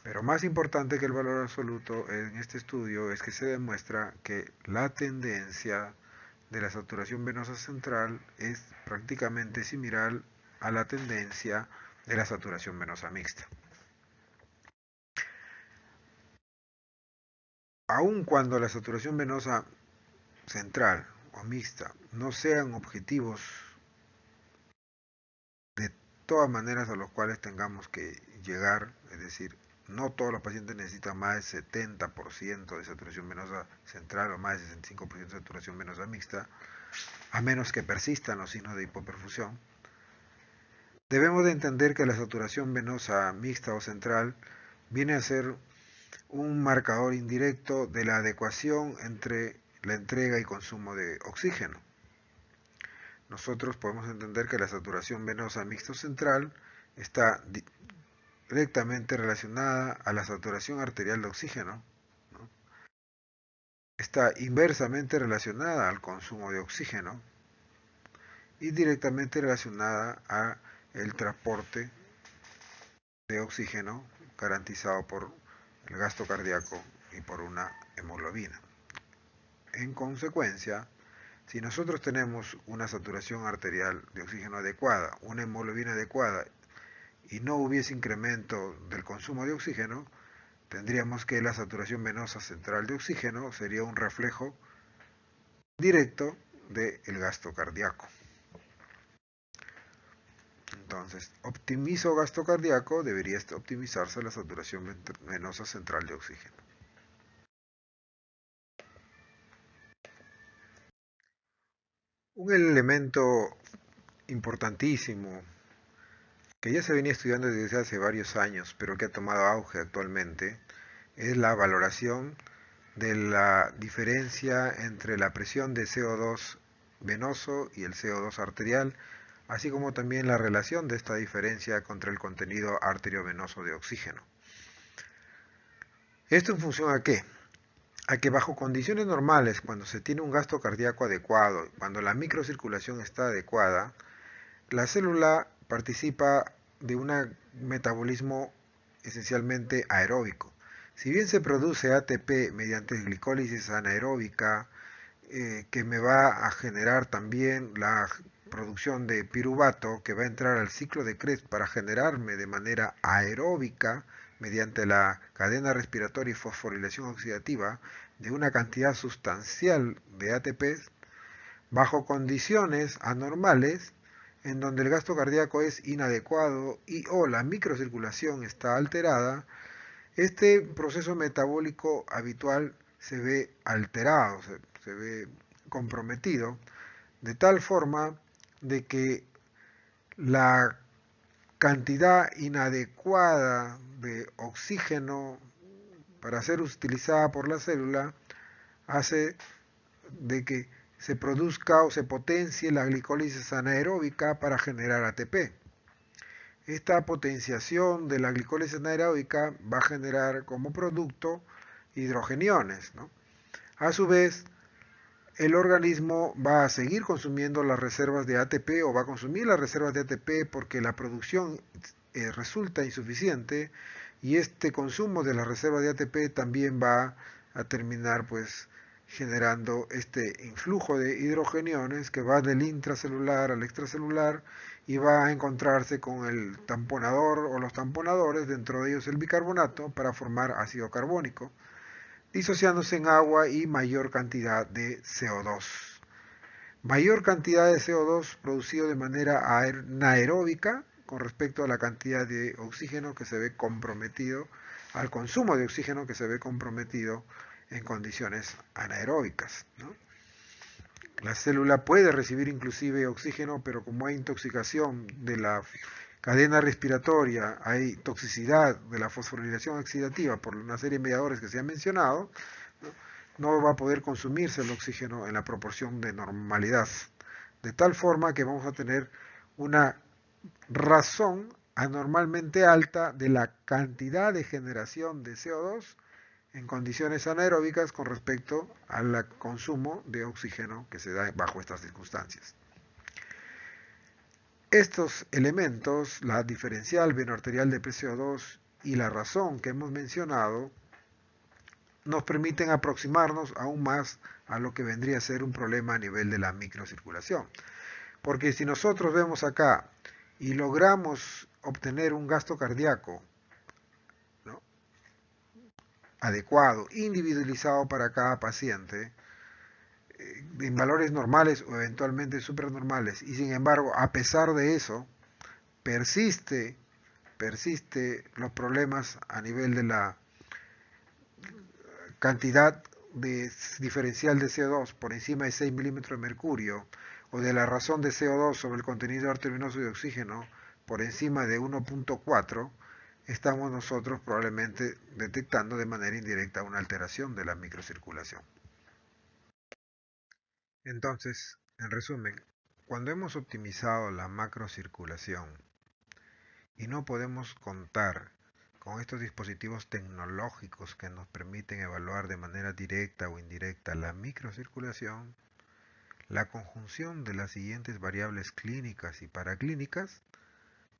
Pero más importante que el valor absoluto en este estudio es que se demuestra que la tendencia de la saturación venosa central es prácticamente similar a la tendencia de la saturación venosa mixta. Aun cuando la saturación venosa central o mixta no sean objetivos de todas maneras a los cuales tengamos que llegar, es decir, no todos los pacientes necesitan más del 70% de saturación venosa central o más del 65% de saturación venosa mixta, a menos que persistan los signos de hipoperfusión. Debemos de entender que la saturación venosa mixta o central viene a ser un marcador indirecto de la adecuación entre la entrega y consumo de oxígeno. Nosotros podemos entender que la saturación venosa mixta o central está directamente relacionada a la saturación arterial de oxígeno, ¿no? Está inversamente relacionada al consumo de oxígeno y directamente relacionada a el transporte de oxígeno garantizado por el gasto cardíaco y por una hemoglobina. En consecuencia, si nosotros tenemos una saturación arterial de oxígeno adecuada, una hemoglobina adecuada y no hubiese incremento del consumo de oxígeno, tendríamos que la saturación venosa central de oxígeno sería un reflejo directo del gasto cardíaco. Entonces, optimizo gasto cardíaco, debería optimizarse la saturación venosa central de oxígeno. Un elemento importantísimo que ya se venía estudiando desde hace varios años, pero que ha tomado auge actualmente, es la valoración de la diferencia entre la presión de CO2 venoso y el CO2 arterial, así como también la relación de esta diferencia contra el contenido arteriovenoso de oxígeno. ¿Esto en función a qué? A que bajo condiciones normales, cuando se tiene un gasto cardíaco adecuado, cuando la microcirculación está adecuada, la célula participa de un metabolismo esencialmente aeróbico. Si bien se produce ATP mediante glicólisis anaeróbica, que me va a generar también la producción de piruvato, que va a entrar al ciclo de Krebs para generarme de manera aeróbica, mediante la cadena respiratoria y fosforilación oxidativa, de una cantidad sustancial de ATP, bajo condiciones anormales, en donde el gasto cardíaco es inadecuado y o la microcirculación está alterada, este proceso metabólico habitual se ve alterado, se ve comprometido, de tal forma de que la cantidad inadecuada de oxígeno para ser utilizada por la célula hace de que se produzca o se potencie la glicólisis anaeróbica para generar ATP. Esta potenciación de la glicólisis anaeróbica va a generar como producto hidrogeniones, ¿no? A su vez, el organismo va a seguir consumiendo las reservas de ATP o va a consumir las reservas de ATP porque la producción resulta insuficiente y este consumo de las reservas de ATP también va a terminar pues generando este influjo de hidrogeniones que va del intracelular al extracelular y va a encontrarse con el tamponador o los tamponadores, dentro de ellos el bicarbonato, para formar ácido carbónico, disociándose en agua y mayor cantidad de CO2. Mayor cantidad de CO2 producido de manera anaeróbica con respecto a la cantidad de oxígeno que se ve comprometido, al consumo de oxígeno que se ve comprometido en condiciones anaeróbicas, ¿no? La célula puede recibir inclusive oxígeno, pero como hay intoxicación de la cadena respiratoria hay toxicidad de la fosforilación oxidativa por una serie de mediadores que se han mencionado, no va a poder consumirse el oxígeno en la proporción de normalidad. De tal forma que vamos a tener una razón anormalmente alta de la cantidad de generación de CO2 en condiciones anaeróbicas con respecto al consumo de oxígeno que se da bajo estas circunstancias. Estos elementos, la diferencial venoarterial de PCO2 y la razón que hemos mencionado, nos permiten aproximarnos aún más a lo que vendría a ser un problema a nivel de la microcirculación. Porque si nosotros vemos acá y logramos obtener un gasto cardíaco, ¿no?, adecuado, individualizado para cada paciente, en valores normales o eventualmente supernormales, y sin embargo, a pesar de eso, persiste los problemas a nivel de la cantidad de diferencial de CO2 por encima de 6 milímetros de mercurio, o de la razón de CO2 sobre el contenido arteriovenoso de oxígeno por encima de 1.4, estamos nosotros probablemente detectando de manera indirecta una alteración de la microcirculación. Entonces, en resumen, cuando hemos optimizado la macrocirculación y no podemos contar con estos dispositivos tecnológicos que nos permiten evaluar de manera directa o indirecta la microcirculación, la conjunción de las siguientes variables clínicas y paraclínicas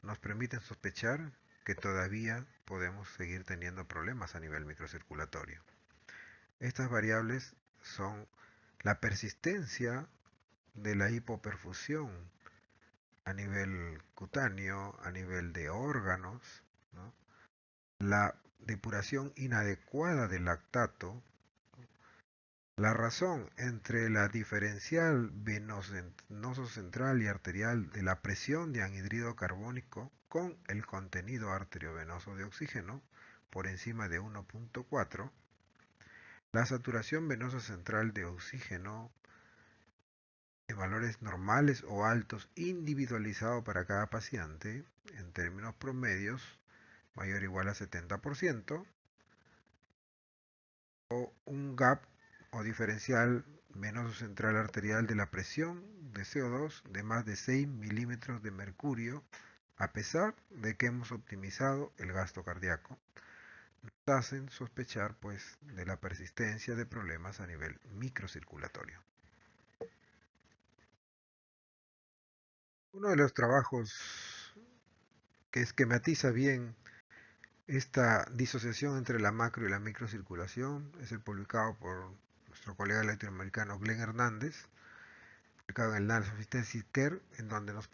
nos permiten sospechar que todavía podemos seguir teniendo problemas a nivel microcirculatorio. Estas variables son la persistencia de la hipoperfusión a nivel cutáneo, a nivel de órganos, ¿no?, la depuración inadecuada del lactato, la razón entre la diferencial venoso central y arterial de la presión de anhidrido carbónico con el contenido arteriovenoso de oxígeno por encima de 1.4, la saturación venosa central de oxígeno en valores normales o altos individualizado para cada paciente en términos promedios mayor o igual a 70%, o un gap o diferencial venoso central arterial de la presión de CO2 de más de 6 milímetros de mercurio, a pesar de que hemos optimizado el gasto cardíaco, nos hacen sospechar pues de la persistencia de problemas a nivel microcirculatorio. Uno de los trabajos que esquematiza bien esta disociación entre la macro y la microcirculación es el publicado por nuestro colega latinoamericano Glenn Hernández, publicado en el Annals of Intensive Care, en donde nos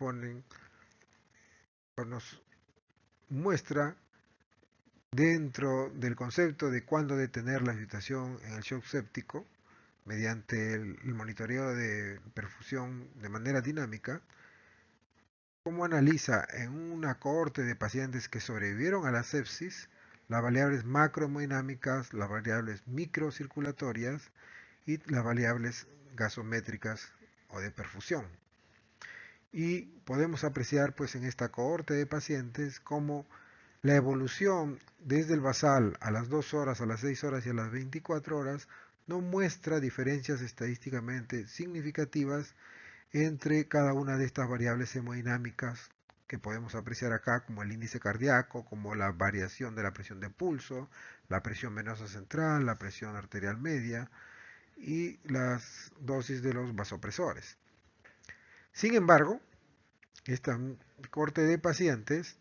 muestra dentro del concepto de cuándo detener la situación en el shock séptico mediante el monitoreo de perfusión de manera dinámica, cómo analiza en una cohorte de pacientes que sobrevivieron a la sepsis las variables macrohemodinámicas, las variables microcirculatorias y las variables gasométricas o de perfusión. Y podemos apreciar pues en esta cohorte de pacientes cómo la evolución desde el basal a las 2 horas, a las 6 horas y a las 24 horas no muestra diferencias estadísticamente significativas entre cada una de estas variables hemodinámicas que podemos apreciar acá, como el índice cardíaco, como la variación de la presión de pulso, la presión venosa central, la presión arterial media y las dosis de los vasopresores. Sin embargo, esta corte de pacientes,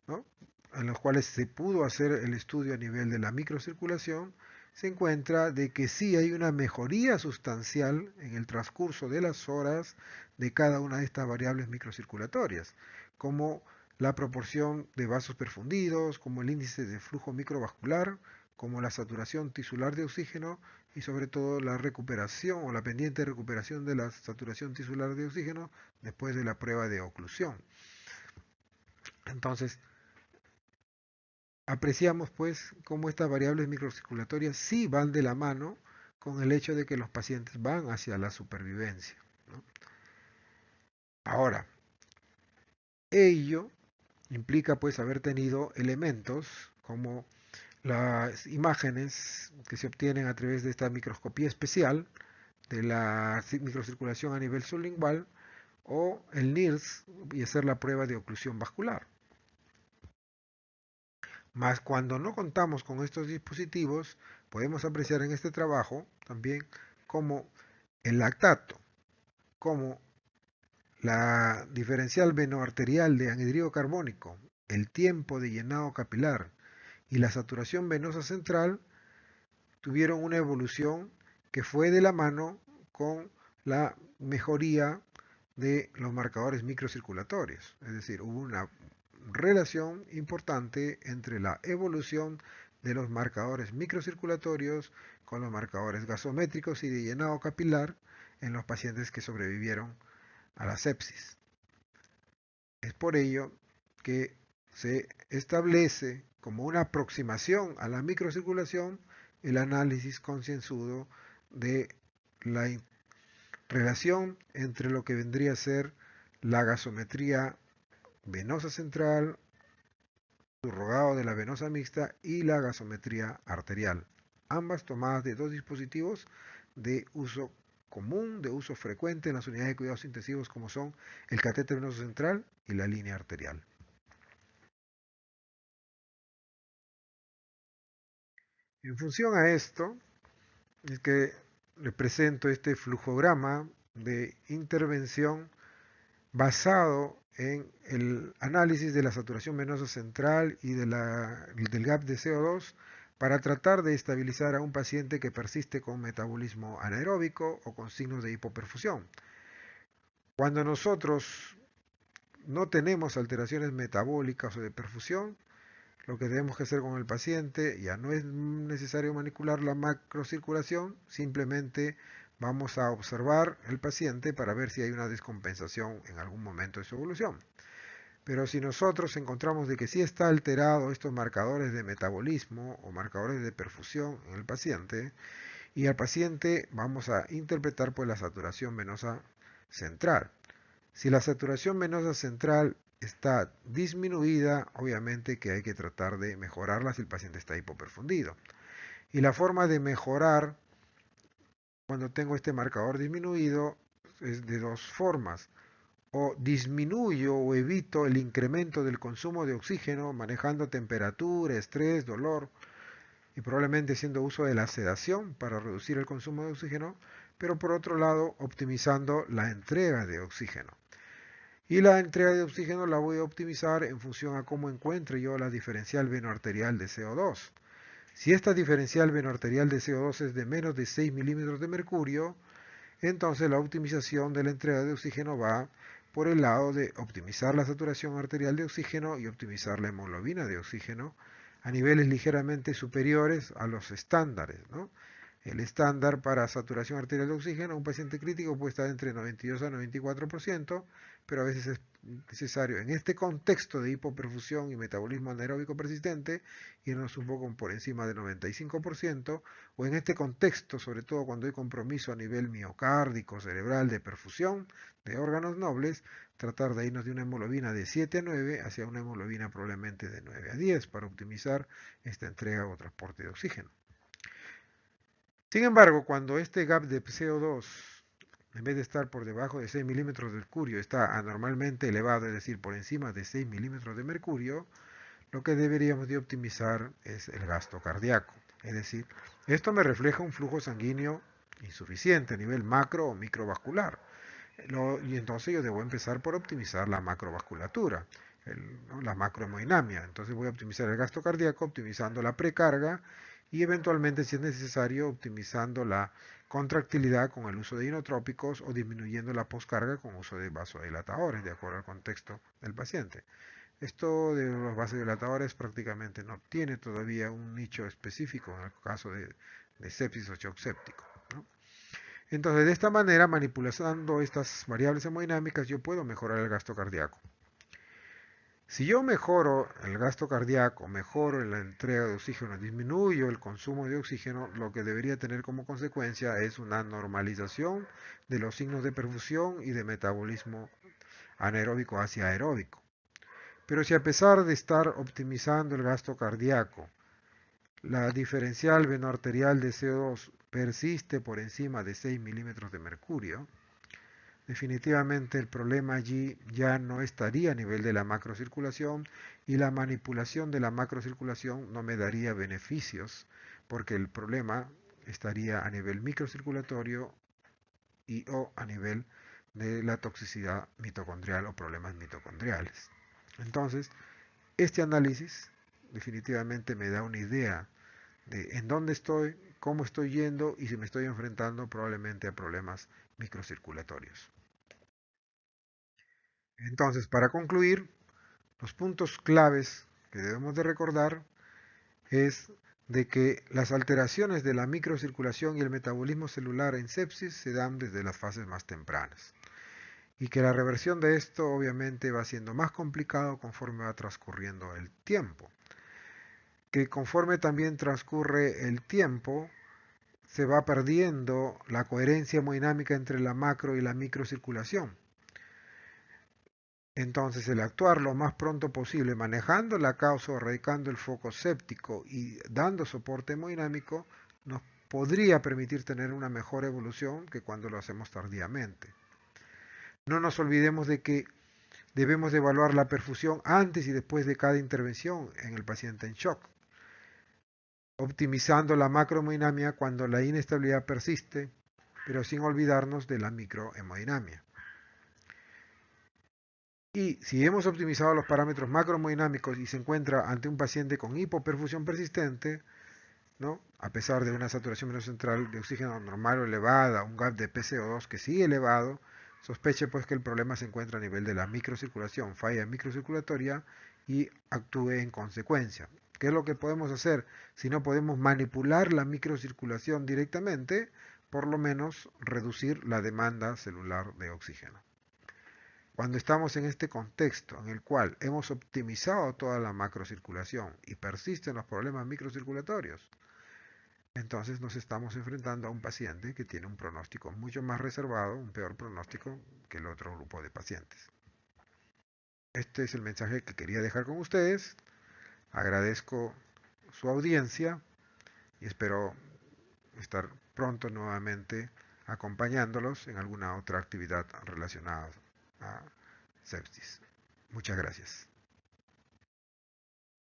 ¿no?, en los cuales se pudo hacer el estudio a nivel de la microcirculación, se encuentra de que sí hay una mejoría sustancial en el transcurso de las horas de cada una de estas variables microcirculatorias, como la proporción de vasos perfundidos, como el índice de flujo microvascular, como la saturación tisular de oxígeno y sobre todo la recuperación o la pendiente recuperación de la saturación tisular de oxígeno después de la prueba de oclusión. Entonces, apreciamos pues cómo estas variables microcirculatorias sí van de la mano con el hecho de que los pacientes van hacia la supervivencia, ¿no? Ahora, ello implica pues haber tenido elementos como las imágenes que se obtienen a través de esta microscopía especial de la microcirculación a nivel sublingual o el NIRS y hacer la prueba de oclusión vascular. Mas cuando no contamos con estos dispositivos, podemos apreciar en este trabajo también como el lactato, como la diferencial venoarterial de anhidrido carbónico, el tiempo de llenado capilar y la saturación venosa central tuvieron una evolución que fue de la mano con la mejoría de los marcadores microcirculatorios. Es decir, hubo una relación importante entre la evolución de los marcadores microcirculatorios con los marcadores gasométricos y de llenado capilar en los pacientes que sobrevivieron a la sepsis. Es por ello que se establece como una aproximación a la microcirculación el análisis concienzudo de la relación entre lo que vendría a ser la gasometría venosa central, subrogado de la venosa mixta y la gasometría arterial, ambas tomadas de dos dispositivos de uso común, de uso frecuente en las unidades de cuidados intensivos como son el catéter venoso central y la línea arterial. En función a esto, es que le presento este flujograma de intervención basado en el análisis de la saturación venosa central y del gap de CO2 para tratar de estabilizar a un paciente que persiste con metabolismo anaeróbico o con signos de hipoperfusión. Cuando nosotros no tenemos alteraciones metabólicas o de perfusión, lo que tenemos que hacer con el paciente ya no es necesario manipular la macrocirculación, simplemente vamos a observar el paciente para ver si hay una descompensación en algún momento de su evolución. Pero si nosotros encontramos de que sí está alterado estos marcadores de metabolismo o marcadores de perfusión en el paciente, y al paciente vamos a interpretar pues la saturación venosa central. Si la saturación venosa central está disminuida, obviamente que hay que tratar de mejorarla si el paciente está hipoperfundido. Y la forma de mejorar cuando tengo este marcador disminuido es de dos formas. O disminuyo o evito el incremento del consumo de oxígeno manejando temperatura, estrés, dolor y probablemente haciendo uso de la sedación para reducir el consumo de oxígeno, pero por otro lado optimizando la entrega de oxígeno. Y la entrega de oxígeno la voy a optimizar en función a cómo encuentre yo la diferencial venoarterial de CO2. Si esta diferencial venoarterial de CO2 es de menos de 6 milímetros de mercurio, entonces la optimización de la entrega de oxígeno va por el lado de optimizar la saturación arterial de oxígeno y optimizar la hemoglobina de oxígeno a niveles ligeramente superiores a los estándares, ¿no? El estándar para saturación arterial de oxígeno, un paciente crítico puede estar entre 92 a 94%, pero a veces es necesario, en este contexto de hipoperfusión y metabolismo anaeróbico persistente, irnos un poco por encima del 95%, o en este contexto, sobre todo cuando hay compromiso a nivel miocárdico, cerebral, de perfusión de órganos nobles, tratar de irnos de una hemoglobina de 7 a 9 hacia una hemoglobina probablemente de 9 a 10 para optimizar esta entrega o transporte de oxígeno. Sin embargo, cuando este gap de CO2, en vez de estar por debajo de 6 milímetros de mercurio, está anormalmente elevado, es decir, por encima de 6 milímetros de mercurio, lo que deberíamos de optimizar es el gasto cardíaco. Es decir, esto me refleja un flujo sanguíneo insuficiente a nivel macro o microvascular. Y entonces yo debo empezar por optimizar la macrovasculatura, ¿no? La macrohemodinamia. Entonces voy a optimizar el gasto cardíaco optimizando la precarga y eventualmente, si es necesario, optimizando la contractilidad con el uso de inotrópicos o disminuyendo la poscarga con uso de vasodilatadores, de acuerdo al contexto del paciente. Esto de los vasodilatadores prácticamente no tiene todavía un nicho específico en el caso de sepsis o shock séptico, ¿no? Entonces, de esta manera, manipulando estas variables hemodinámicas, yo puedo mejorar el gasto cardíaco. Si yo mejoro el gasto cardíaco, mejoro la entrega de oxígeno, disminuyo el consumo de oxígeno, lo que debería tener como consecuencia es una normalización de los signos de perfusión y de metabolismo anaeróbico hacia aeróbico. Pero si a pesar de estar optimizando el gasto cardíaco, la diferencial venoarterial de CO2 persiste por encima de 6 milímetros de mercurio, definitivamente el problema allí ya no estaría a nivel de la macrocirculación y la manipulación de la macrocirculación no me daría beneficios porque el problema estaría a nivel microcirculatorio y o a nivel de la toxicidad mitocondrial o problemas mitocondriales. Entonces, este análisis definitivamente me da una idea de en dónde estoy, cómo estoy yendo y si me estoy enfrentando probablemente a problemas microcirculatorios. Entonces, para concluir, los puntos claves que debemos de recordar es de que las alteraciones de la microcirculación y el metabolismo celular en sepsis se dan desde las fases más tempranas y que la reversión de esto obviamente va siendo más complicado conforme va transcurriendo el tiempo, que conforme también transcurre el tiempo se va perdiendo la coherencia hemodinámica entre la macro y la microcirculación. Entonces, el actuar lo más pronto posible, manejando la causa o erradicando el foco séptico y dando soporte hemodinámico, nos podría permitir tener una mejor evolución que cuando lo hacemos tardíamente. No nos olvidemos de que debemos de evaluar la perfusión antes y después de cada intervención en el paciente en shock, optimizando la macrohemodinamia cuando la inestabilidad persiste, pero sin olvidarnos de la microhemodinamia. Y si hemos optimizado los parámetros macrohemodinámicos y se encuentra ante un paciente con hipoperfusión persistente, ¿no? A pesar de una saturación central de oxígeno normal o elevada, un gap de PCO2 que sigue elevado, sospeche pues que el problema se encuentra a nivel de la microcirculación, falla microcirculatoria y actúe en consecuencia. ¿Qué es lo que podemos hacer? Si no podemos manipular la microcirculación directamente, por lo menos reducir la demanda celular de oxígeno. Cuando estamos en este contexto en el cual hemos optimizado toda la macrocirculación y persisten los problemas microcirculatorios, entonces nos estamos enfrentando a un paciente que tiene un pronóstico mucho más reservado, un peor pronóstico que el otro grupo de pacientes. Este es el mensaje que quería dejar con ustedes. Agradezco su audiencia y espero estar pronto nuevamente acompañándolos en alguna otra actividad relacionada a sepsis. Muchas gracias.